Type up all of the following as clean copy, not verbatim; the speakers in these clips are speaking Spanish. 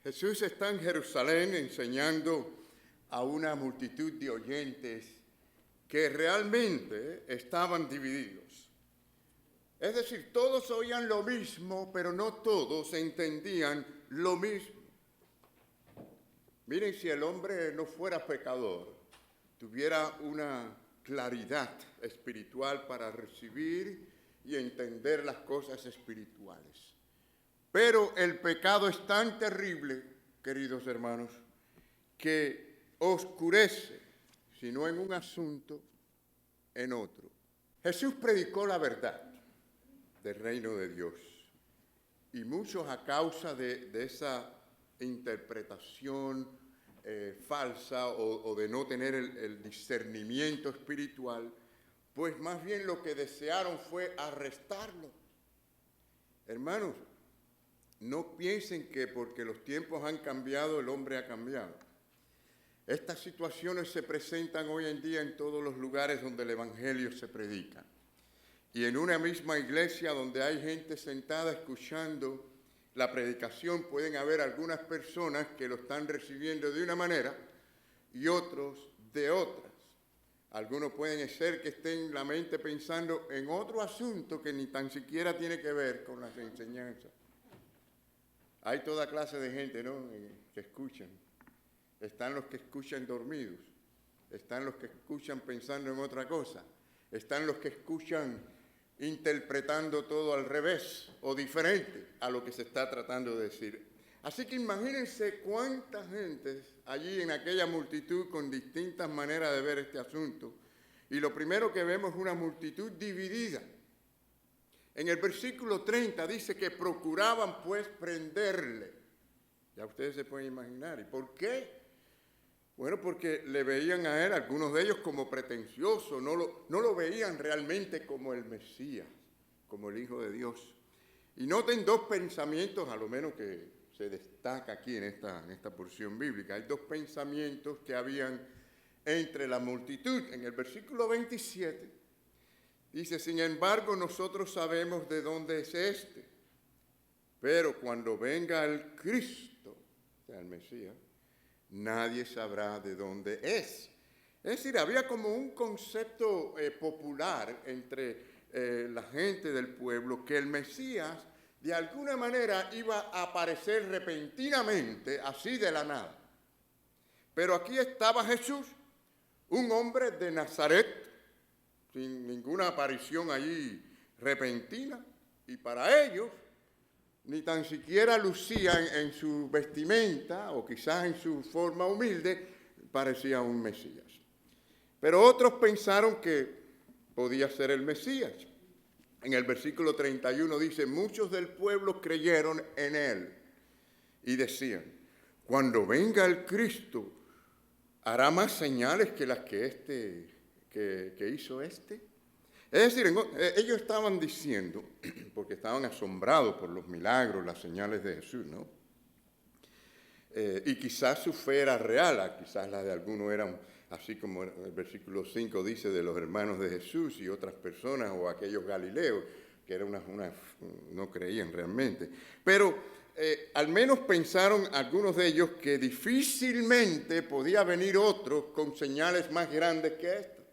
Jesús está en Jerusalén enseñando a una multitud de oyentes que realmente estaban divididos. Es decir, todos oían lo mismo, pero no todos entendían lo mismo. Miren, si el hombre no fuera pecador, tuviera una claridad espiritual para recibir y entender las cosas espirituales. Pero el pecado es tan terrible, queridos hermanos, que oscurece, si no en un asunto, en otro. Jesús predicó la verdad del reino de Dios y muchos a causa de esa interpretación falsa o de no tener el discernimiento espiritual, pues más bien lo que desearon fue arrestarlo. Hermanos, no piensen que porque los tiempos han cambiado, el hombre ha cambiado. Estas situaciones se presentan hoy en día en todos los lugares donde el Evangelio se predica. Y en una misma iglesia donde hay gente sentada escuchando la predicación, pueden haber algunas personas que lo están recibiendo de una manera y otros de otras. Algunos pueden ser que estén en la mente pensando en otro asunto que ni tan siquiera tiene que ver con las enseñanzas. Hay toda clase de gente, ¿no?, que escuchan. Están los que escuchan dormidos, están los que escuchan pensando en otra cosa, están los que escuchan interpretando todo al revés o diferente a lo que se está tratando de decir. Así que imagínense cuánta gente allí en aquella multitud con distintas maneras de ver este asunto. Y lo primero que vemos es una multitud dividida. En el versículo 30 dice que procuraban pues prenderle. Ya ustedes se pueden imaginar. ¿Y por qué? Bueno, porque le veían a él, algunos de ellos, como pretencioso, no lo veían realmente como el Mesías, como el Hijo de Dios. Y noten dos pensamientos, a lo menos que se destaca aquí en esta porción bíblica. Hay dos pensamientos que habían entre la multitud. En el versículo 27 dice, sin embargo, nosotros sabemos de dónde es este, pero cuando venga el Cristo, o sea, el Mesías, nadie sabrá de dónde es. Es decir, había como un concepto popular entre la gente del pueblo que el Mesías de alguna manera iba a aparecer repentinamente, así de la nada. Pero aquí estaba Jesús, un hombre de Nazaret, sin ninguna aparición allí repentina, y para ellos ni tan siquiera lucía en su vestimenta, o quizás en su forma humilde, parecía un Mesías. Pero otros pensaron que podía ser el Mesías. En el versículo 31 dice, muchos del pueblo creyeron en él y decían, cuando venga el Cristo, ¿hará más señales que las que hizo este? Es decir, ellos estaban diciendo, porque estaban asombrados por los milagros, las señales de Jesús, ¿no? Y quizás su fe era real, quizás la de algunos eran, así como el versículo 5 dice, de los hermanos de Jesús y otras personas, o aquellos galileos, que eran no creían realmente. Pero al menos pensaron algunos de ellos que difícilmente podía venir otro con señales más grandes que esta.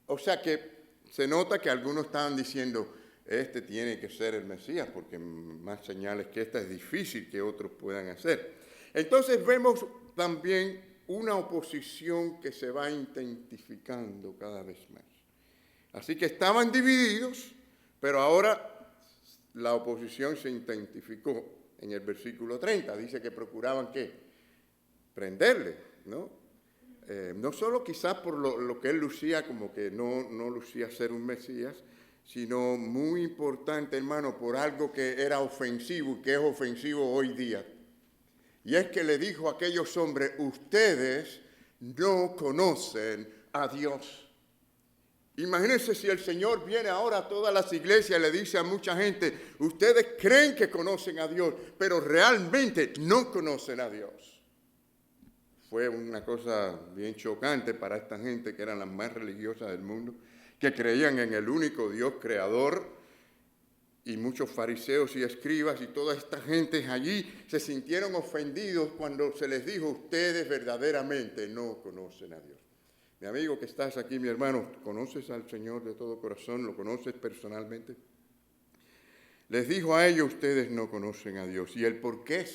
O sea que se nota que algunos estaban diciendo, este tiene que ser el Mesías, porque más señales que esta es difícil que otros puedan hacer. Entonces vemos también una oposición que se va intensificando cada vez más. Así que estaban divididos, pero ahora la oposición se intensificó. En el versículo 30 dice que procuraban, ¿qué? Prenderle, ¿no? No solo quizás por lo que él lucía, como que no lucía ser un Mesías, sino muy importante, hermano, por algo que era ofensivo y que es ofensivo hoy día. Y es que le dijo a aquellos hombres, ustedes no conocen a Dios. Imagínense si el Señor viene ahora a todas las iglesias y le dice a mucha gente, ustedes creen que conocen a Dios, pero realmente no conocen a Dios. Fue una cosa bien chocante para esta gente que eran las más religiosas del mundo, que creían en el único Dios creador y muchos fariseos y escribas y toda esta gente allí se sintieron ofendidos cuando se les dijo, ustedes verdaderamente no conocen a Dios. Mi amigo que estás aquí, mi hermano, ¿conoces al Señor de todo corazón? ¿Lo conoces personalmente? Les dijo a ellos, ustedes no conocen a Dios. ¿Y el por qué?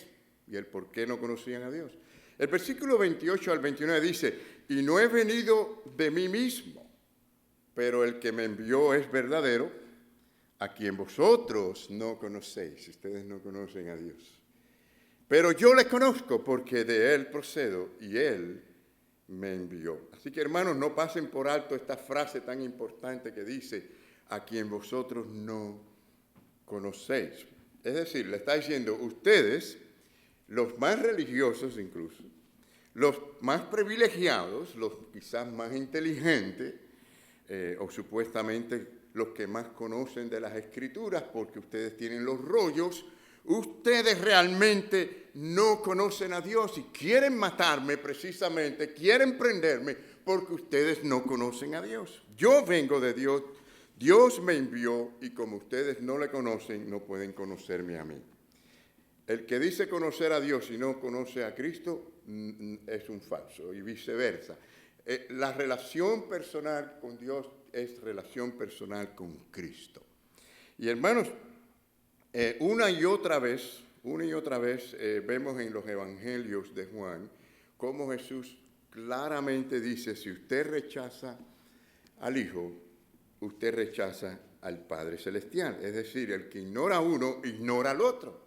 ¿Y el por qué no conocían a Dios? El versículo 28 al 29 dice, y no he venido de mí mismo, pero el que me envió es verdadero, a quien vosotros no conocéis. Ustedes no conocen a Dios. Pero yo le conozco porque de Él procedo y Él me envió. Así que, hermanos, no pasen por alto esta frase tan importante que dice, a quien vosotros no conocéis. Es decir, le está diciendo, ustedes, los más religiosos incluso, los más privilegiados, los quizás más inteligentes, o supuestamente los que más conocen de las Escrituras, porque ustedes tienen los rollos, ustedes realmente no conocen a Dios y quieren matarme precisamente, quieren prenderme, porque ustedes no conocen a Dios. Yo vengo de Dios, Dios me envió y como ustedes no le conocen, no pueden conocerme a mí. El que dice conocer a Dios y no conoce a Cristo es un falso y viceversa. La relación personal con Dios es relación personal con Cristo. Y hermanos, una y otra vez vemos en los evangelios de Juan cómo Jesús claramente dice, si usted rechaza al Hijo, usted rechaza al Padre Celestial. Es decir, el que ignora a uno, ignora al otro.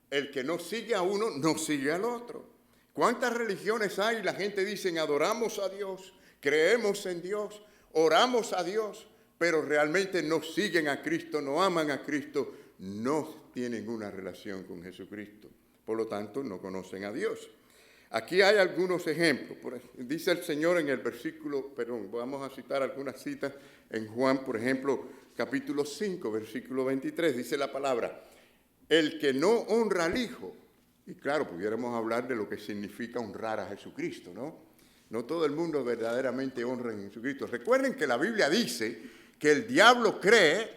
El que no sigue a uno, no sigue al otro. ¿Cuántas religiones hay? La gente dice, adoramos a Dios, creemos en Dios, oramos a Dios, pero realmente no siguen a Cristo, no aman a Cristo, no tienen una relación con Jesucristo. Por lo tanto, no conocen a Dios. Aquí hay algunos ejemplos. Dice el Señor en el versículo, vamos a citar algunas citas en Juan, por ejemplo, capítulo 5, versículo 23, dice la palabra, el que no honra al Hijo, y claro, pudiéramos hablar de lo que significa honrar a Jesucristo, ¿no? No todo el mundo verdaderamente honra a Jesucristo. Recuerden que la Biblia dice que el diablo cree,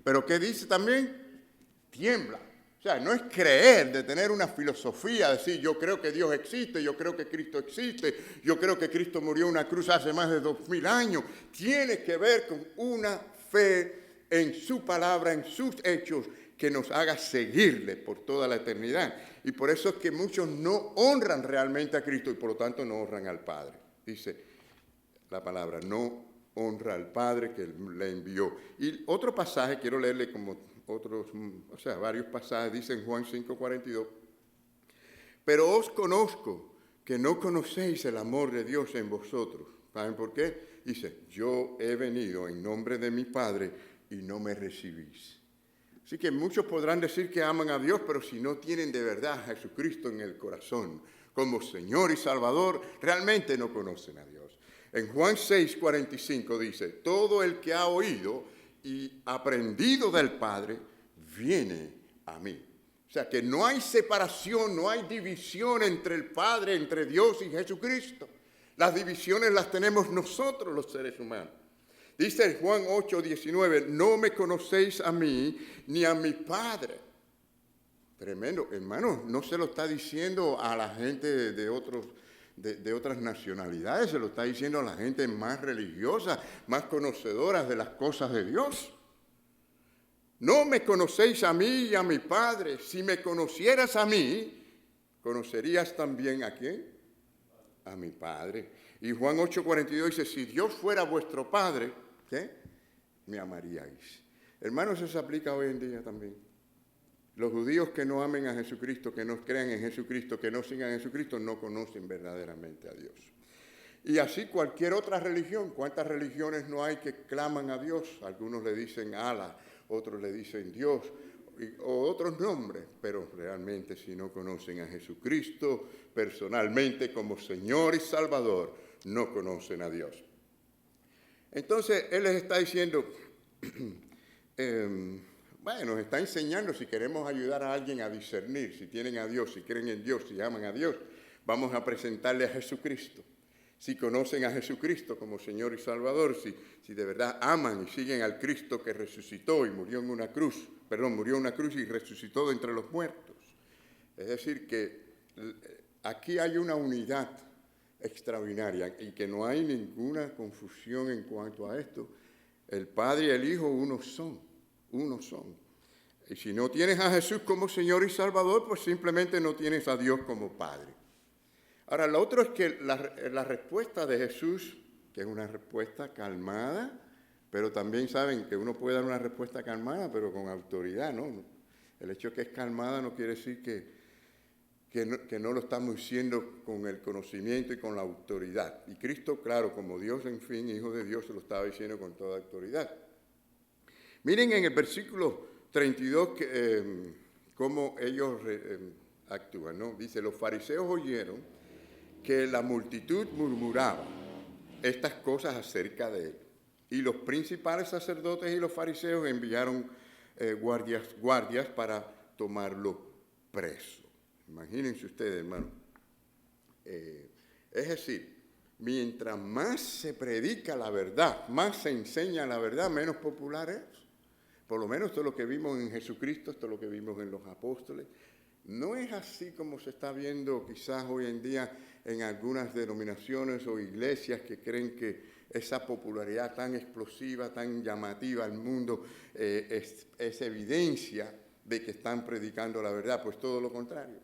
pero ¿qué dice también? Tiembla. O sea, no es creer, de tener una filosofía, decir yo creo que Dios existe, yo creo que Cristo existe, yo creo que Cristo murió en una cruz hace más de 2000 años. Tiene que ver con una fe en su palabra, en sus hechos, que nos haga seguirle por toda la eternidad. Y por eso es que muchos no honran realmente a Cristo y por lo tanto no honran al Padre. Dice la palabra, no honra al Padre que le envió. Y otro pasaje, quiero leerle como varios pasajes, dice en Juan 5:42, pero os conozco que no conocéis el amor de Dios en vosotros. ¿Saben por qué? Dice, yo he venido en nombre de mi Padre y no me recibís. Así que muchos podrán decir que aman a Dios, pero si no tienen de verdad a Jesucristo en el corazón como Señor y Salvador, realmente no conocen a Dios. En Juan 6:45 dice, todo el que ha oído y aprendido del Padre, viene a mí. O sea que no hay separación, no hay división entre el Padre, entre Dios y Jesucristo. Las divisiones las tenemos nosotros los seres humanos. Dice Juan 8:19, no me conocéis a mí ni a mi Padre. Tremendo, hermano, no se lo está diciendo a la gente de otras nacionalidades, se lo está diciendo a la gente más religiosa, más conocedora de las cosas de Dios. No me conocéis a mí y a mi Padre. Si me conocieras a mí, conocerías también a ¿quién? A mi Padre. Y Juan 8:42 dice, si Dios fuera vuestro Padre, ¿qué? Me amaríais. Hermanos, eso se aplica hoy en día también. Los judíos que no amen a Jesucristo, que no crean en Jesucristo, que no sigan a Jesucristo, no conocen verdaderamente a Dios. Y así cualquier otra religión. ¿Cuántas religiones no hay que claman a Dios? Algunos le dicen Allah, otros le dicen Dios, o otros nombres, pero realmente si no conocen a Jesucristo personalmente como Señor y Salvador, no conocen a Dios. Entonces, Él les está diciendo, nos está enseñando si queremos ayudar a alguien a discernir, si tienen a Dios, si creen en Dios, si aman a Dios, vamos a presentarle a Jesucristo. si conocen a Jesucristo como Señor y Salvador, si de verdad aman y siguen al Cristo que resucitó y murió en una cruz, murió en una cruz y resucitó de entre los muertos. Es decir, que aquí hay una unidad extraordinaria y que no hay ninguna confusión en cuanto a esto. El Padre y el Hijo uno son. Y si no tienes a Jesús como Señor y Salvador, pues simplemente no tienes a Dios como Padre. Ahora, lo otro es que la respuesta de Jesús, que es una respuesta calmada, pero también saben que uno puede dar una respuesta calmada, pero con autoridad, ¿no? El hecho de que es calmada no quiere decir que no lo estamos diciendo con el conocimiento y con la autoridad. Y Cristo, claro, como Dios, en fin, Hijo de Dios, se lo estaba diciendo con toda autoridad. Miren en el versículo 32 cómo ellos actúan, ¿no? Dice, los fariseos oyeron que la multitud murmuraba estas cosas acerca de él. Y los principales sacerdotes y los fariseos enviaron guardias para tomarlo preso. Imagínense ustedes, hermano. Es decir, mientras más se predica la verdad, más se enseña la verdad, menos popular es. Por lo menos esto es lo que vimos en Jesucristo, esto es lo que vimos en los apóstoles. No es así como se está viendo quizás hoy en día en algunas denominaciones o iglesias que creen que esa popularidad tan explosiva, tan llamativa al mundo es evidencia de que están predicando la verdad. Pues todo lo contrario.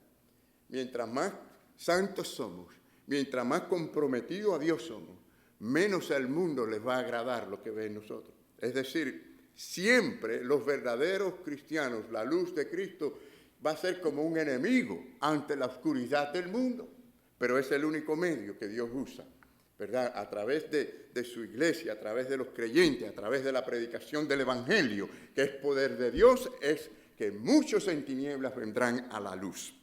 Mientras más santos somos, mientras más comprometidos a Dios somos, menos al mundo les va a agradar lo que ve en nosotros. Es decir, siempre los verdaderos cristianos, la luz de Cristo, va a ser como un enemigo ante la oscuridad del mundo. Pero es el único medio que Dios usa, ¿verdad? A través de su iglesia, a través de los creyentes, a través de la predicación del Evangelio, que es poder de Dios, es que muchos en tinieblas vendrán a la luz.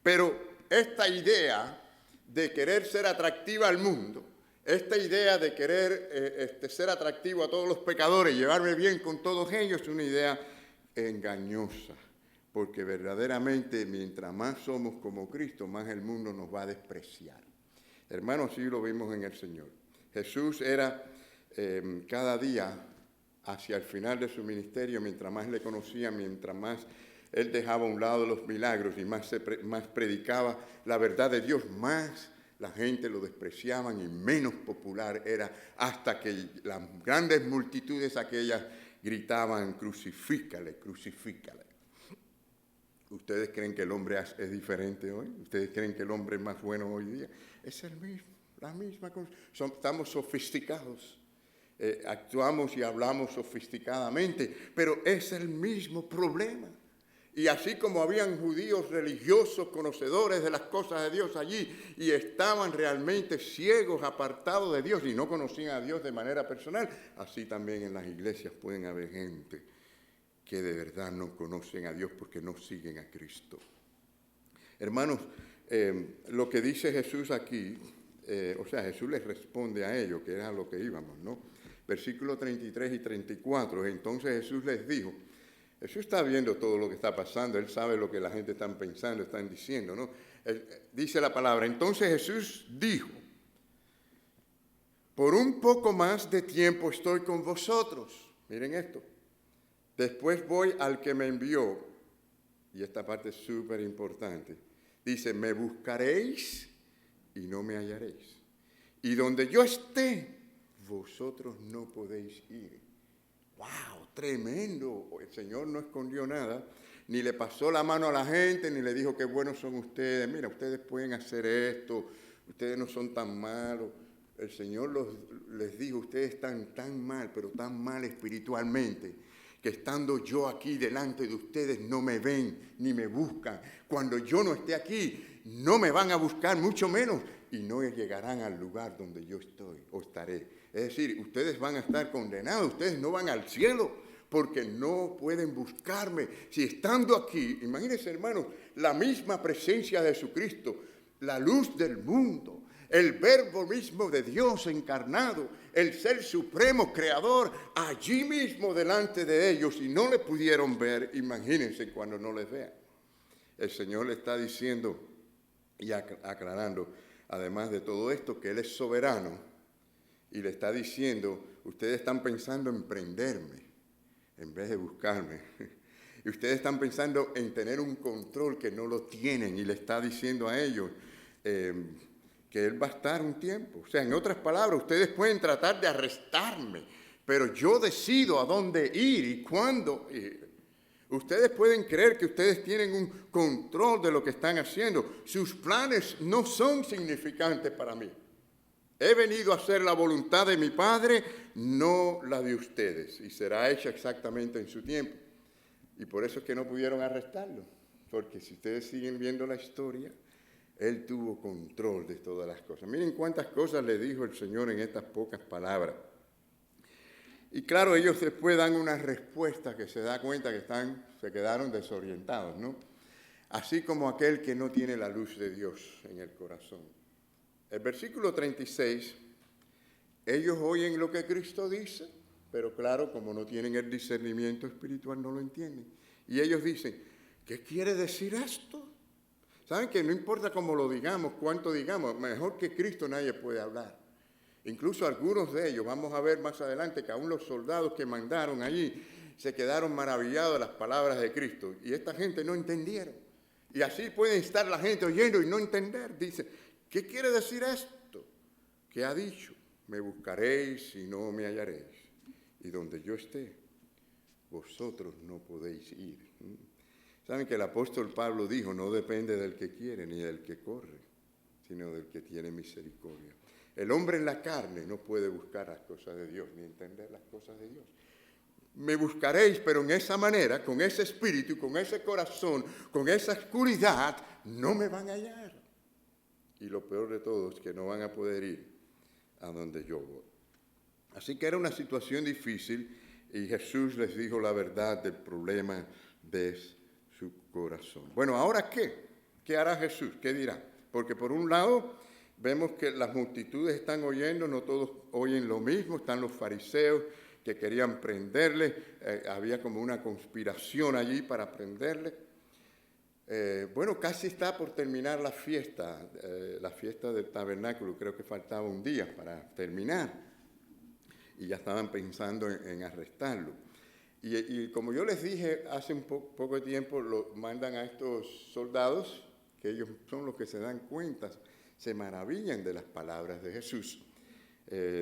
Pero esta idea de querer ser atractiva al mundo, esta idea de querer ser atractivo a todos los pecadores, llevarme bien con todos ellos, es una idea engañosa. Porque verdaderamente mientras más somos como Cristo, más el mundo nos va a despreciar. Hermanos, así lo vimos en el Señor. Jesús era cada día hacia el final de su ministerio, mientras más le conocían, mientras más él dejaba a un lado los milagros y más predicaba la verdad de Dios, más la gente lo despreciaban y menos popular era, hasta que las grandes multitudes aquellas gritaban, crucifícale, crucifícale. ¿Ustedes creen que el hombre es diferente hoy? ¿Ustedes creen que el hombre es más bueno hoy día? Es el mismo, la misma cosa. Estamos sofisticados, actuamos y hablamos sofisticadamente, pero es el mismo problema. Y así como habían judíos religiosos, conocedores de las cosas de Dios allí, y estaban realmente ciegos, apartados de Dios, y no conocían a Dios de manera personal, así también en las iglesias pueden haber gente que de verdad no conocen a Dios porque no siguen a Cristo. Hermanos, lo que dice Jesús aquí, Jesús les responde a ellos, que era a lo que íbamos, ¿no? Versículos 33 y 34, entonces Jesús les dijo, Jesús está viendo todo lo que está pasando, Él sabe lo que la gente está pensando, están diciendo, ¿no? Dice la palabra, entonces Jesús dijo, por un poco más de tiempo estoy con vosotros. Miren esto. Después voy al que me envió, y esta parte es súper importante. Dice, me buscaréis y no me hallaréis. Y donde yo esté, vosotros no podéis ir. ¡Wow! Tremendo. El Señor no escondió nada, ni le pasó la mano a la gente, ni le dijo qué buenos son ustedes. Mira, ustedes pueden hacer esto, ustedes no son tan malos. El Señor les dijo, ustedes están tan mal, pero tan mal espiritualmente, que estando yo aquí delante de ustedes no me ven ni me buscan. Cuando yo no esté aquí, no me van a buscar, mucho menos, y no llegarán al lugar donde yo estoy o estaré. Es decir, ustedes van a estar condenados, ustedes no van al cielo, porque no pueden buscarme. Si estando aquí, imagínense, hermanos, la misma presencia de Jesucristo, la luz del mundo, el verbo mismo de Dios encarnado, el ser supremo creador, allí mismo delante de ellos, y no le pudieron ver, imagínense cuando no les vean. El Señor le está diciendo y aclarando, además de todo esto, que Él es soberano y le está diciendo, ustedes están pensando en prenderme en vez de buscarme. Y ustedes están pensando en tener un control que no lo tienen, y le está diciendo a ellos que Él va a estar un tiempo. O sea, en otras palabras, ustedes pueden tratar de arrestarme, pero yo decido a dónde ir y cuándo ir. Ustedes pueden creer que ustedes tienen un control de lo que están haciendo. Sus planes no son significantes para mí. He venido a hacer la voluntad de mi Padre, no la de ustedes, y será hecha exactamente en su tiempo. Y por eso es que no pudieron arrestarlo, porque si ustedes siguen viendo la historia, Él tuvo control de todas las cosas. Miren cuántas cosas le dijo el Señor en estas pocas palabras. Y claro, ellos después dan una respuesta que se da cuenta que se quedaron desorientados, ¿no? Así como aquel que no tiene la luz de Dios en el corazón. El versículo 36, ellos oyen lo que Cristo dice, pero claro, como no tienen el discernimiento espiritual, no lo entienden. Y ellos dicen, ¿qué quiere decir esto? ¿Saben que no importa cómo lo digamos, cuánto digamos, mejor que Cristo nadie puede hablar? Incluso algunos de ellos, vamos a ver más adelante, que aún los soldados que mandaron allí se quedaron maravillados de las palabras de Cristo. Y esta gente no entendieron. Y así puede estar la gente oyendo y no entender. Dice, ¿qué quiere decir esto? ¿Qué ha dicho? Me buscaréis y no me hallaréis. Y donde yo esté, vosotros no podéis ir. Saben que el apóstol Pablo dijo, no depende del que quiere ni del que corre, sino del que tiene misericordia. El hombre en la carne no puede buscar las cosas de Dios, ni entender las cosas de Dios. Me buscaréis, pero en esa manera, con ese espíritu, con ese corazón, con esa oscuridad, no me van a hallar. Y lo peor de todo es que no van a poder ir a donde yo voy. Así que era una situación difícil y Jesús les dijo la verdad del problema de su corazón. Bueno, ¿ahora qué? ¿Qué hará Jesús? ¿Qué dirá? Porque por un lado vemos que las multitudes están oyendo, no todos oyen lo mismo, están los fariseos que querían prenderle, había como una conspiración allí para prenderle. Bueno, casi está por terminar la fiesta del tabernáculo, creo que faltaba un día para terminar, y ya estaban pensando en arrestarlo. Y como yo les dije hace un poco de tiempo, lo mandan a estos soldados, que ellos son los que se dan cuenta, se maravillan de las palabras de Jesús.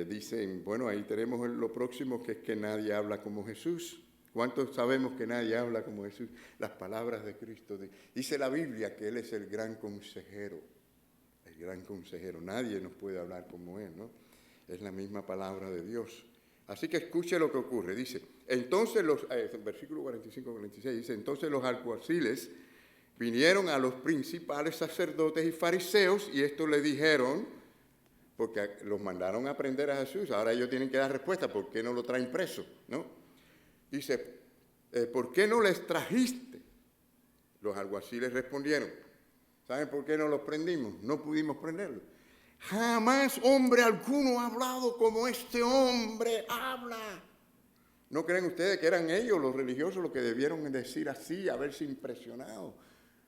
Dicen, bueno, ahí tenemos lo próximo, que es que nadie habla como Jesús. ¿Cuántos sabemos que nadie habla como Jesús? Las palabras de Cristo. Dice la Biblia que Él es el gran consejero. El gran consejero. Nadie nos puede hablar como Él, ¿no? Es la misma palabra de Dios. Así que escuche lo que ocurre. Dice, entonces versículo 45-46, dice, entonces los alguaciles vinieron a los principales sacerdotes y fariseos y estos le dijeron, porque los mandaron a prender a Jesús, ahora ellos tienen que dar respuesta, ¿por qué no lo traen preso? ¿No? Dice, ¿por qué no les trajiste? Los alguaciles respondieron, ¿saben por qué no los prendimos? No pudimos prenderlos. Jamás hombre alguno ha hablado como este hombre habla. ¿No creen ustedes que eran ellos, los religiosos, los que debieron decir así, haberse impresionado?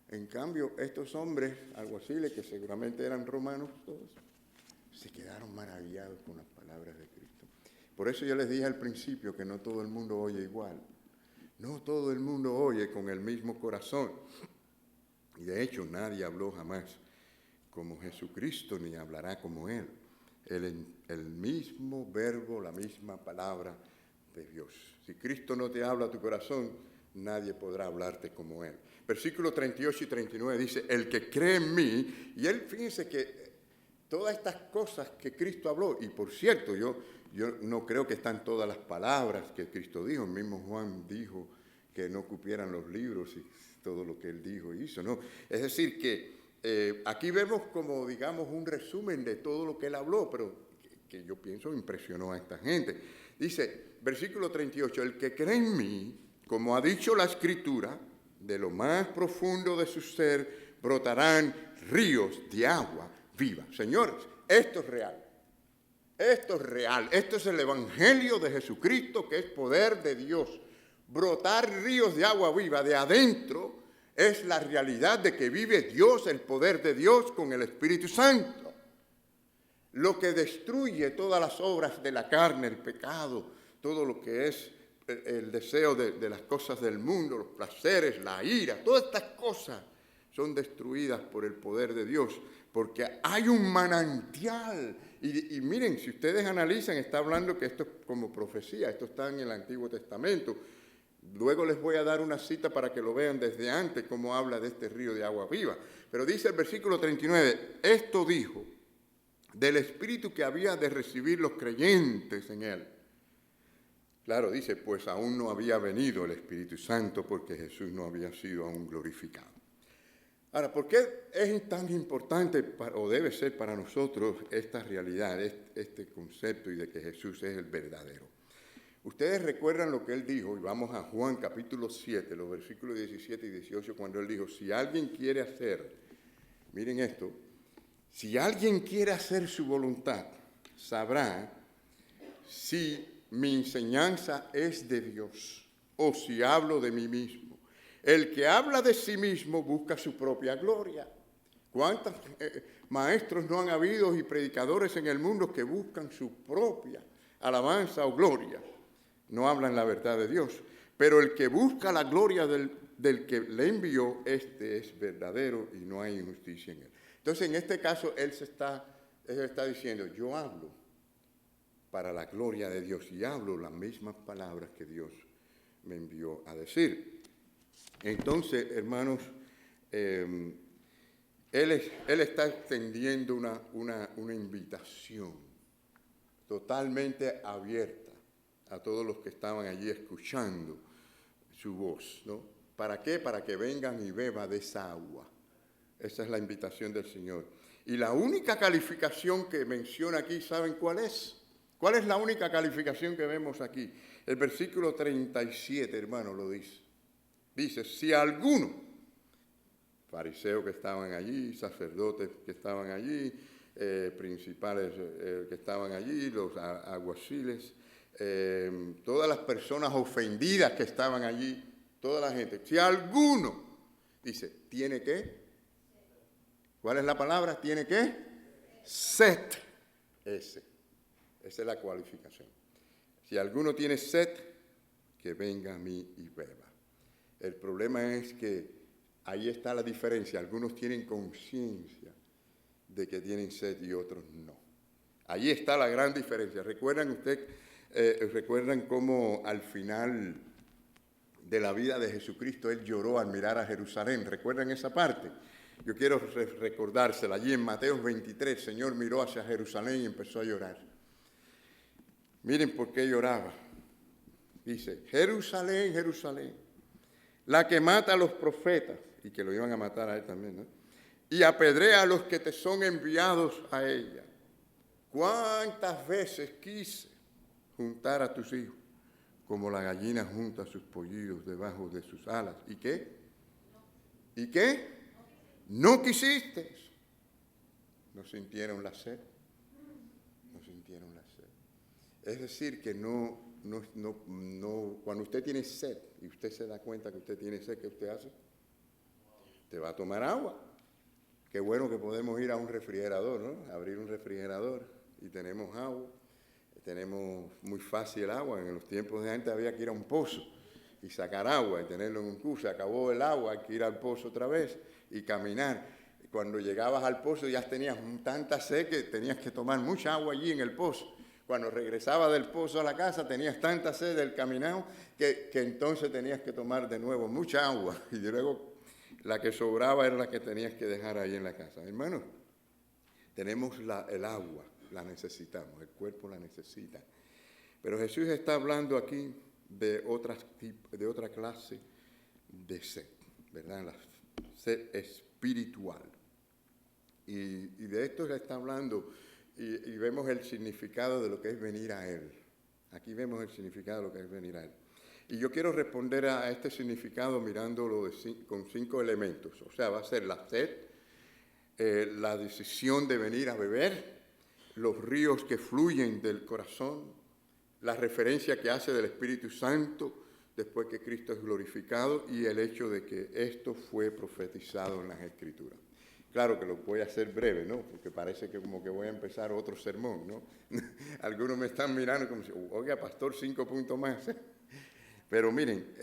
En cambio, estos hombres alguaciles, que seguramente eran romanos todos, se quedaron maravillados con las palabras de Cristo. Por eso yo les dije al principio que no todo el mundo oye igual. No todo el mundo oye con el mismo corazón. Y de hecho nadie habló jamás como Jesucristo, ni hablará como Él. El mismo verbo, la misma palabra de Dios. Si Cristo no te habla a tu corazón, nadie podrá hablarte como Él. Versículos 38 y 39 dice, el que cree en mí, y Él, fíjense que todas estas cosas que Cristo habló, y por cierto, yo no creo que están todas las palabras que Cristo dijo, el mismo Juan dijo que no cupieran los libros y todo lo que Él dijo y hizo, ¿no? Es decir, que aquí vemos como, digamos, un resumen de todo lo que Él habló, pero que yo pienso impresionó a esta gente. Dice, versículo 38, el que cree en mí, como ha dicho la Escritura, de lo más profundo de su ser brotarán ríos de agua viva. Señores, esto es real. Esto es real. Esto es el Evangelio de Jesucristo, que es poder de Dios. Brotar ríos de agua viva de adentro es la realidad de que vive Dios, el poder de Dios con el Espíritu Santo. lo que destruye todas las obras de la carne, el pecado, todo lo que es el deseo de las cosas del mundo, los placeres, la ira, todas estas cosas son destruidas por el poder de Dios, porque hay un manantial. Y miren, si ustedes analizan, está hablando que esto es como profecía, esto está en el Antiguo Testamento. Luego les voy a dar una cita para que lo vean desde antes, cómo habla de este río de agua viva. Pero dice el versículo 39, esto dijo del Espíritu que había de recibir los creyentes en él. Claro, dice, pues aún no había venido el Espíritu Santo porque Jesús no había sido aún glorificado. Ahora, ¿por qué es tan importante o debe ser para nosotros esta realidad, este concepto y de que Jesús es el verdadero? Ustedes recuerdan lo que él dijo, y vamos a Juan capítulo 7, los versículos 17 y 18, cuando él dijo, si alguien quiere hacer, miren esto, si alguien quiere hacer su voluntad, sabrá si mi enseñanza es de Dios o si hablo de mí mismo. El que habla de sí mismo busca su propia gloria. ¿Cuántos maestros no han habido y predicadores en el mundo que buscan su propia alabanza o gloria? No hablan la verdad de Dios. Pero el que busca la gloria del que le envió, este es verdadero y no hay injusticia en él. Entonces, en este caso, él está diciendo, yo hablo para la gloria de Dios y hablo las mismas palabras que Dios me envió a decir. Entonces, hermanos, él está extendiendo una invitación totalmente abierta a todos los que estaban allí escuchando su voz, ¿no? ¿Para qué? Para que vengan y beban de esa agua. Esa es la invitación del Señor. Y la única calificación que menciona aquí, ¿saben cuál es? ¿Cuál es la única calificación que vemos aquí? El versículo 37, hermano, lo dice. Dice, si alguno, fariseos que estaban allí, sacerdotes que estaban allí, principales que estaban allí, los alguaciles, todas las personas ofendidas que estaban allí, toda la gente, si alguno, dice, ¿tiene qué? ¿Cuál es la palabra? ¿Tiene qué? Sed. Esa es la cualificación. Si alguno tiene sed, que venga a mí y beba. El problema es que ahí está la diferencia. Algunos tienen conciencia de que tienen sed y otros no. Ahí está la gran diferencia. ¿Recuerdan cómo al final de la vida de Jesucristo él lloró al mirar a Jerusalén? ¿Recuerdan esa parte? Yo quiero recordársela. Allí en Mateo 23, el Señor miró hacia Jerusalén y empezó a llorar. Miren por qué lloraba. Dice, Jerusalén, Jerusalén, la que mata a los profetas, y que lo iban a matar a él también, ¿no? Y apedrea a los que te son enviados a ella. ¿Cuántas veces quise juntar a tus hijos, como la gallina junta sus pollitos debajo de sus alas? ¿Y qué? ¿Y qué? No quisiste. No sintieron la sed. No sintieron la sed. Es decir, que no, cuando usted tiene sed y usted se da cuenta que usted tiene sed, ¿qué usted hace? Te va a tomar agua. Qué bueno que podemos ir a un refrigerador, ¿no? Abrir un refrigerador y tenemos agua. Tenemos muy fácil el agua. En los tiempos de antes había que ir a un pozo y sacar agua y tenerlo en un cubo. Se acabó el agua, hay que ir al pozo otra vez y caminar. Cuando llegabas al pozo ya tenías tanta sed que tenías que tomar mucha agua allí en el pozo. Cuando regresabas del pozo a la casa tenías tanta sed del caminado que entonces tenías que tomar de nuevo mucha agua y luego la que sobraba era la que tenías que dejar ahí en la casa. Hermanos, tenemos el agua, la necesitamos, el cuerpo la necesita. Pero Jesús está hablando aquí de otra clase de sed, ¿verdad? La sed espiritual. Y de esto le está hablando y vemos el significado de lo que es venir a Él. Aquí vemos el significado de lo que es venir a Él. Y yo quiero responder a este significado mirándolo con 5 elementos. O sea, va a ser la sed, la decisión de venir a beber, los ríos que fluyen del corazón, la referencia que hace del Espíritu Santo después que Cristo es glorificado y el hecho de que esto fue profetizado en las Escrituras. Claro que lo voy a hacer breve, ¿no? Porque parece que como que voy a empezar otro sermón, ¿no? Algunos me están mirando como si, oiga, pastor, 5 puntos más. Pero miren,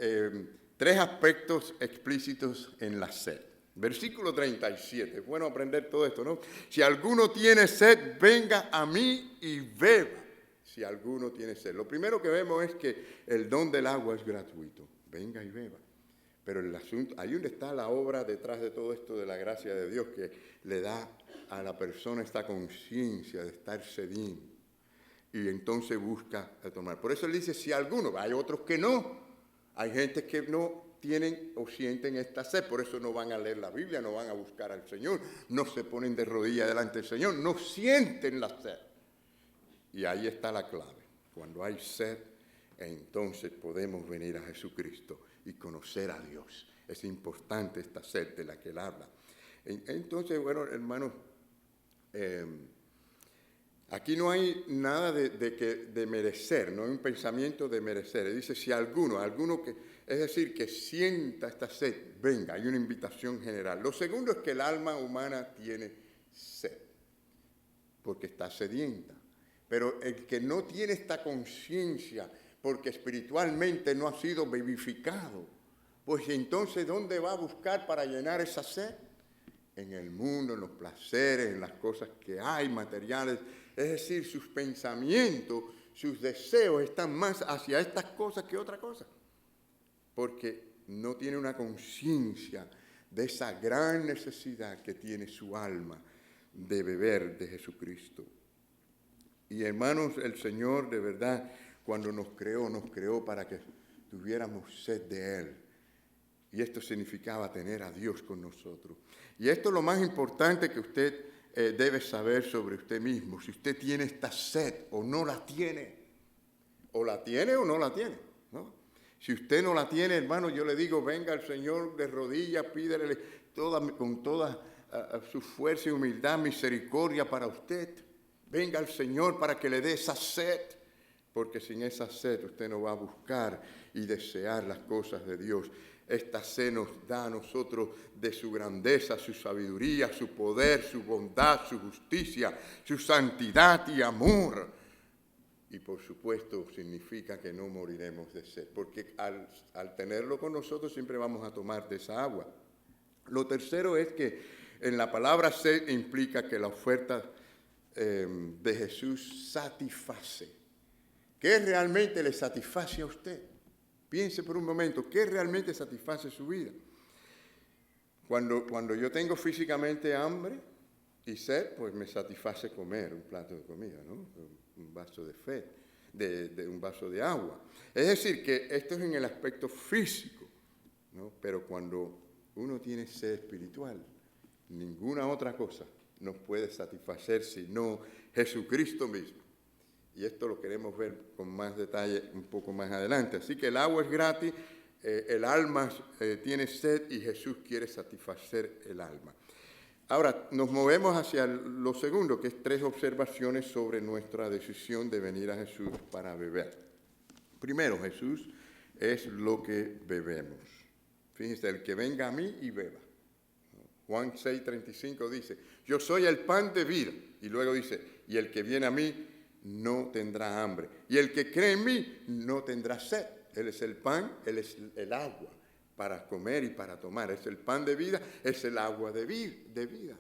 3 aspectos explícitos en la sed. Versículo 37, es bueno aprender todo esto, ¿no? Si alguno tiene sed, venga a mí y beba. Si alguno tiene sed. Lo primero que vemos es que el don del agua es gratuito. Venga y beba. Pero el asunto, ahí donde está la obra detrás de todo esto de la gracia de Dios, que le da a la persona esta conciencia de estar sediento. Y entonces busca tomar. Por eso él dice, si alguno, hay otros que no. Hay gente que no tienen o sienten esta sed, por eso no van a leer la Biblia, no van a buscar al Señor, no se ponen de rodillas delante del Señor, no sienten la sed. Y ahí está la clave. Cuando hay sed, entonces podemos venir a Jesucristo y conocer a Dios. Es importante esta sed de la que él habla. Entonces, bueno, hermanos, aquí no hay nada de merecer, no hay un pensamiento de merecer. Dice, si alguno que, es decir, que sienta esta sed, venga, hay una invitación general. Lo segundo es que el alma humana tiene sed, porque está sedienta. Pero el que no tiene esta conciencia, porque espiritualmente no ha sido vivificado, pues entonces, ¿dónde va a buscar para llenar esa sed? En el mundo, en los placeres, en las cosas que hay, materiales. Es decir, sus pensamientos, sus deseos están más hacia estas cosas que otra cosa. Porque no tiene una conciencia de esa gran necesidad que tiene su alma de beber de Jesucristo. Y hermanos, el Señor de verdad, cuando nos creó para que tuviéramos sed de Él. Y esto significaba tener a Dios con nosotros. Y esto es lo más importante que usted debe saber sobre usted mismo. Si usted tiene esta sed o no la tiene. O la tiene o no la tiene, ¿no? Si usted no la tiene, hermano, yo le digo, venga al Señor de rodillas, pídele con toda su fuerza y humildad, misericordia para usted. Venga al Señor para que le dé esa sed. Porque sin esa sed usted no va a buscar y desear las cosas de Dios. Esta sed nos da a nosotros de su grandeza, su sabiduría, su poder, su bondad, su justicia, su santidad y amor. Y por supuesto significa que no moriremos de sed, porque al tenerlo con nosotros siempre vamos a tomar de esa agua. Lo tercero es que en la palabra sed implica que la oferta de Jesús satisface. ¿Qué realmente le satisface a usted? Piense por un momento, ¿qué realmente satisface su vida? Cuando yo tengo físicamente hambre y sed, pues me satisface comer un plato de comida, ¿no? Un vaso de un vaso de agua. Es decir, que esto es en el aspecto físico, ¿no? Pero cuando uno tiene sed espiritual, ninguna otra cosa nos puede satisfacer sino Jesucristo mismo. Y esto lo queremos ver con más detalle un poco más adelante. Así que el agua es gratis, el alma tiene sed y Jesús quiere satisfacer el alma. Ahora, nos movemos hacia lo segundo, que es 3 observaciones sobre nuestra decisión de venir a Jesús para beber. Primero, Jesús es lo que bebemos. Fíjense, el que venga a mí y beba. Juan 6:35 dice, yo soy el pan de vida. Y luego dice, y el que viene a mí no tendrá hambre. Y el que cree en mí no tendrá sed. Él es el pan, Él es el agua para comer y para tomar. Es el pan de vida, es el agua de vida.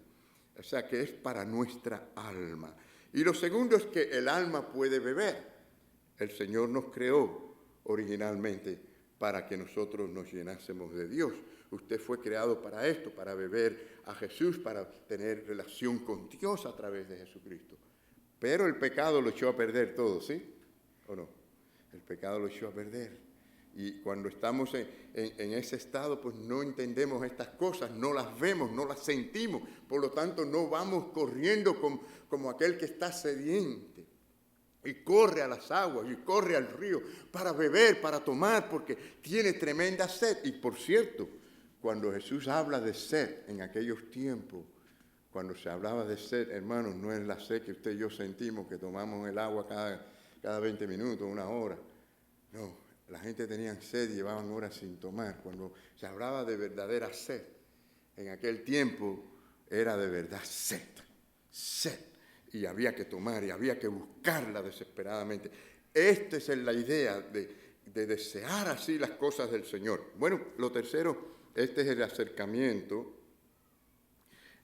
O sea que es para nuestra alma. Y lo segundo es que el alma puede beber. El Señor nos creó originalmente para que nosotros nos llenásemos de Dios. Usted fue creado para esto, para beber a Jesús, para tener relación con Dios a través de Jesucristo. Pero el pecado lo echó a perder todo, ¿sí? ¿O no? El pecado lo echó a perder. Y cuando estamos en ese estado, pues no entendemos estas cosas, no las vemos, no las sentimos. Por lo tanto, no vamos corriendo como aquel que está sediente. Y corre a las aguas y corre al río para beber, para tomar, porque tiene tremenda sed. Y por cierto, cuando Jesús habla de sed en aquellos tiempos, cuando se hablaba de sed, hermanos, no es la sed que usted y yo sentimos, que tomamos el agua cada 20 minutos, 1 hora. No, la gente tenía sed y llevaban horas sin tomar. Cuando se hablaba de verdadera sed, en aquel tiempo era de verdad sed. Y había que tomar y había que buscarla desesperadamente. Esta es la idea de desear así las cosas del Señor. Bueno, lo tercero, este es el acercamiento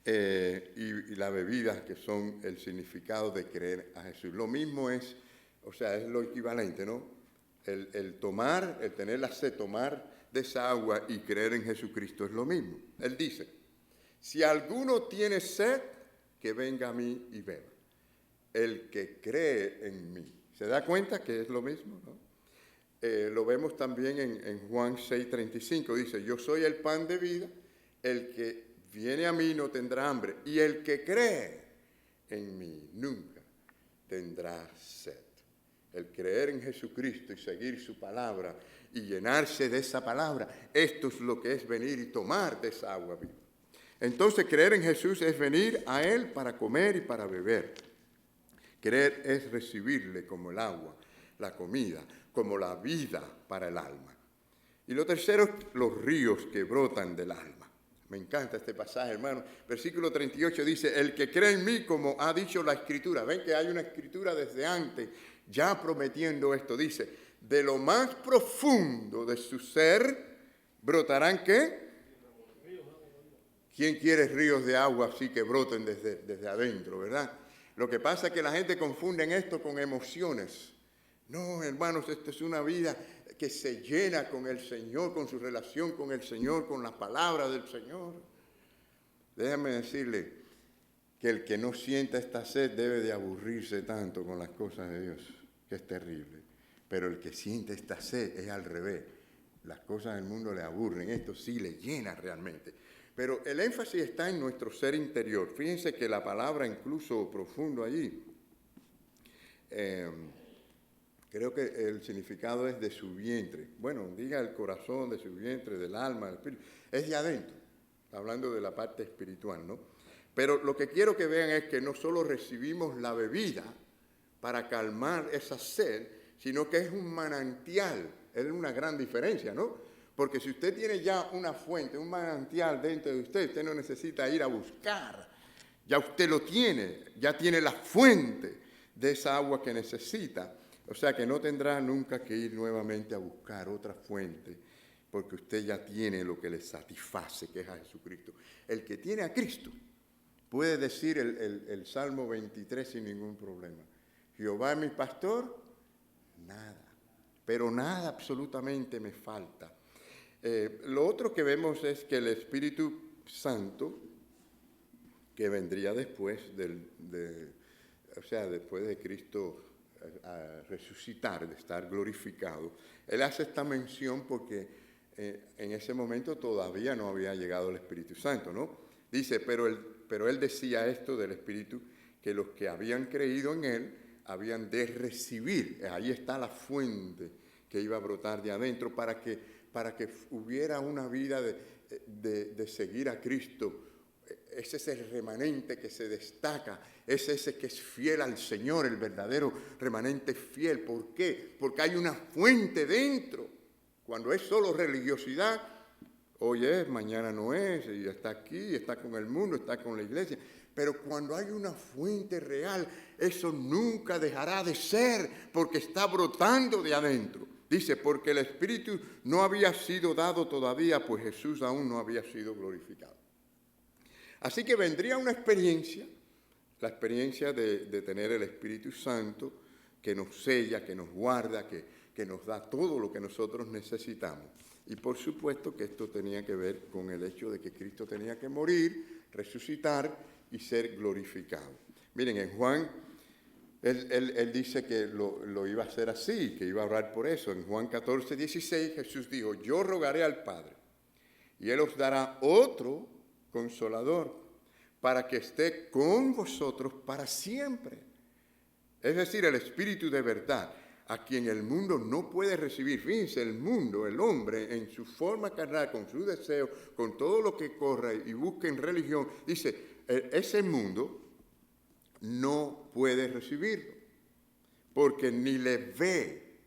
y la bebida, que son el significado de creer a Jesús. Lo mismo es, o sea, es lo equivalente, ¿no? El tomar, el tener la sed, tomar de esa agua y creer en Jesucristo es lo mismo. Él dice, si alguno tiene sed, que venga a mí y beba. El que cree en mí. ¿Se da cuenta que es lo mismo, no? Lo vemos también en Juan 6:35. Dice, yo soy el pan de vida, el que viene a mí no tendrá hambre, y el que cree en mí nunca tendrá sed. El creer en Jesucristo y seguir su palabra y llenarse de esa palabra, esto es lo que es venir y tomar de esa agua viva. Entonces, creer en Jesús es venir a Él para comer y para beber. Creer es recibirle como el agua, la comida, como la vida para el alma. Y lo tercero, los ríos que brotan del alma. Me encanta este pasaje, hermano. Versículo 38 dice, el que cree en mí, como ha dicho la Escritura. Ven que hay una Escritura desde antes, ya prometiendo esto. Dice, de lo más profundo de su ser, brotarán ¿qué? ¿Quién quiere ríos de agua así que broten desde adentro, verdad? Lo que pasa es que la gente confunde esto con emociones. No, hermanos, esta es una vida que se llena con el Señor, con su relación con el Señor, con la palabra del Señor. Déjame decirle que el que no sienta esta sed debe de aburrirse tanto con las cosas de Dios, que es terrible. Pero el que siente esta sed es al revés. Las cosas del mundo le aburren, esto sí le llena realmente. Pero el énfasis está en nuestro ser interior. Fíjense que la palabra incluso profundo allí, creo que el significado es de su vientre. Bueno, diga el corazón, de su vientre, del alma, del espíritu. Es de adentro, hablando de la parte espiritual, ¿no? Pero lo que quiero que vean es que no solo recibimos la bebida para calmar esa sed, sino que es un manantial. Es una gran diferencia, ¿no? Porque si usted tiene ya una fuente, un manantial dentro de usted, usted no necesita ir a buscar. Ya usted lo tiene, ya tiene la fuente de esa agua que necesita. O sea que no tendrá nunca que ir nuevamente a buscar otra fuente, porque usted ya tiene lo que le satisface, que es a Jesucristo. El que tiene a Cristo puede decir el Salmo 23 sin ningún problema. Jehová es mi pastor, nada, pero nada absolutamente me falta. Lo otro que vemos es que el Espíritu Santo, que vendría después después de Cristo a resucitar, de estar glorificado, él hace esta mención porque en ese momento todavía no había llegado el Espíritu Santo, ¿no? Dice, pero él decía esto del Espíritu, que los que habían creído en él habían de recibir, ahí está la fuente que iba a brotar de adentro para que hubiera una vida de seguir a Cristo. Ese es el remanente que se destaca, es ese que es fiel al Señor, el verdadero remanente fiel. ¿Por qué? Porque hay una fuente dentro. Cuando es solo religiosidad, hoy es, mañana no es, y está aquí, está con el mundo, está con la iglesia. Pero cuando hay una fuente real, eso nunca dejará de ser, porque está brotando de adentro. Dice, porque el Espíritu no había sido dado todavía, pues Jesús aún no había sido glorificado. Así que vendría una experiencia, la experiencia de tener el Espíritu Santo, que nos sella, que nos guarda, que nos da todo lo que nosotros necesitamos. Y por supuesto que esto tenía que ver con el hecho de que Cristo tenía que morir, resucitar y ser glorificado. Miren, en Juan, él dice que lo iba a hacer así, que iba a orar por eso. En Juan 14:16 Jesús dijo, yo rogaré al Padre y Él os dará otro Consolador para que esté con vosotros para siempre. Es decir, el Espíritu de verdad, a quien el mundo no puede recibir. Fíjense, el mundo, el hombre, en su forma carnal, con su deseo, con todo lo que corra y busca en religión, dice, ese mundo no puede recibirlo, porque ni le ve,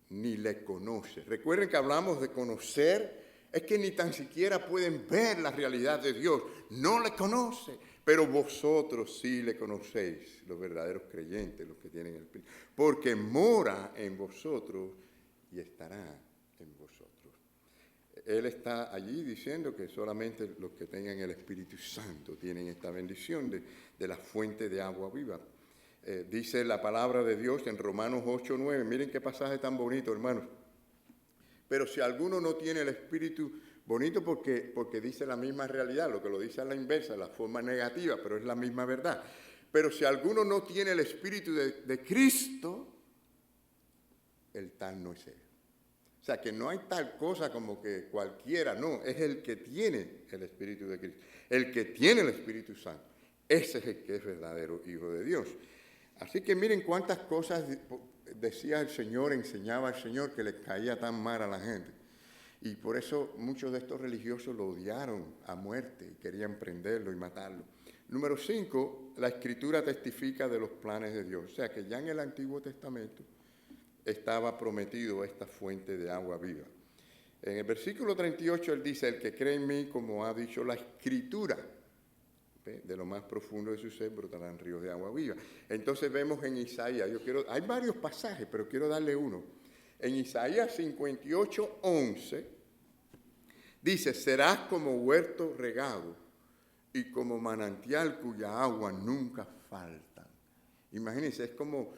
ni le conoce. Recuerden que hablamos de conocer Es que ni tan siquiera pueden ver la realidad de Dios. No le conocen. Pero vosotros sí le conocéis, los verdaderos creyentes, los que tienen el Espíritu. Porque mora en vosotros y estará en vosotros. Él está allí diciendo que solamente los que tengan el Espíritu Santo tienen esta bendición de la fuente de agua viva. Dice la palabra de Dios en Romanos 8:9. Miren qué pasaje tan bonito, hermanos. Pero si alguno no tiene el Espíritu, bonito porque dice la misma realidad, lo que lo dice a la inversa, la forma negativa, pero es la misma verdad. Pero si alguno no tiene el Espíritu de Cristo, el tal no es él. O sea, que no hay tal cosa como que cualquiera, no, es el que tiene el Espíritu de Cristo, el que tiene el Espíritu Santo. Ese es el que es verdadero Hijo de Dios. Así que miren cuántas cosas decía el Señor, enseñaba el Señor, que les caía tan mal a la gente. Y por eso muchos de estos religiosos lo odiaron a muerte y querían prenderlo y matarlo. Número 5, la Escritura testifica de los planes de Dios. O sea que ya en el Antiguo Testamento estaba prometido esta fuente de agua viva. En el versículo 38 él dice, el que cree en mí, como ha dicho la Escritura, de lo más profundo de su ser brotarán ríos de agua viva. Entonces vemos en Isaías, hay varios pasajes, pero quiero darle uno. En Isaías 58:11 dice, serás como huerto regado y como manantial cuya agua nunca falta. Imagínense, es como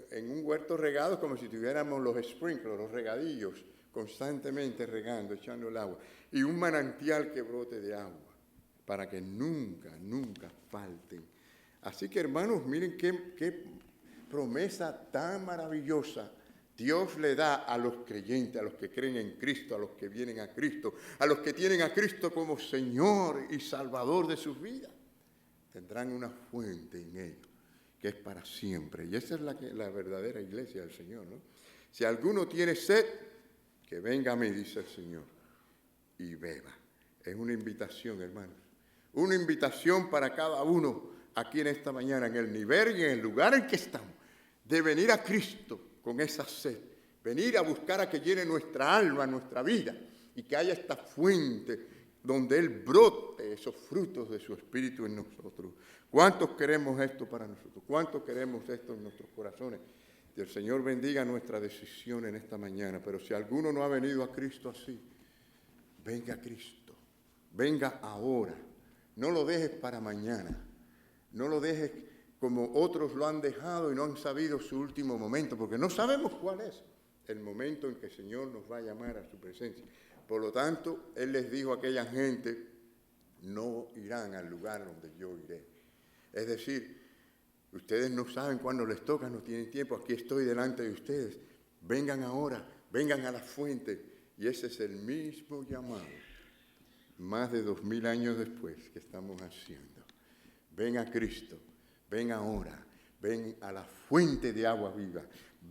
en un huerto regado, es como si tuviéramos los sprinklers, los regadillos, constantemente regando, echando el agua. Y un manantial que brote de agua, para que nunca, nunca falten. Así que, hermanos, miren qué promesa tan maravillosa Dios le da a los creyentes, a los que creen en Cristo, a los que vienen a Cristo, a los que tienen a Cristo como Señor y Salvador de sus vidas. Tendrán una fuente en ellos, que es para siempre. Y esa es la verdadera iglesia del Señor, ¿no? Si alguno tiene sed, que venga a mí, dice el Señor, y beba. Es una invitación, hermanos. Una invitación para cada uno aquí en esta mañana, en el nivel y en el lugar en que estamos, de venir a Cristo con esa sed, venir a buscar a que llene nuestra alma, nuestra vida, y que haya esta fuente donde Él brote esos frutos de su Espíritu en nosotros. ¿Cuántos queremos esto para nosotros? ¿Cuántos queremos esto en nuestros corazones? Que el Señor bendiga nuestra decisión en esta mañana, pero si alguno no ha venido a Cristo así, venga a Cristo, venga ahora. No lo dejes para mañana. No lo dejes como otros lo han dejado y no han sabido su último momento, porque no sabemos cuál es el momento en que el Señor nos va a llamar a su presencia. Por lo tanto, Él les dijo a aquella gente, no irán al lugar donde yo iré. Es decir, ustedes no saben cuándo les toca, no tienen tiempo, aquí estoy delante de ustedes. Vengan ahora, vengan a la fuente. Y ese es el mismo llamado, más de 2000 años después, que estamos haciendo. Ven a Cristo, ven ahora, ven a la fuente de agua viva,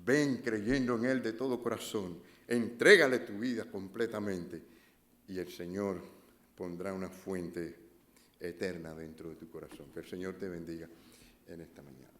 ven creyendo en Él de todo corazón, entrégale tu vida completamente y el Señor pondrá una fuente eterna dentro de tu corazón. Que el Señor te bendiga en esta mañana.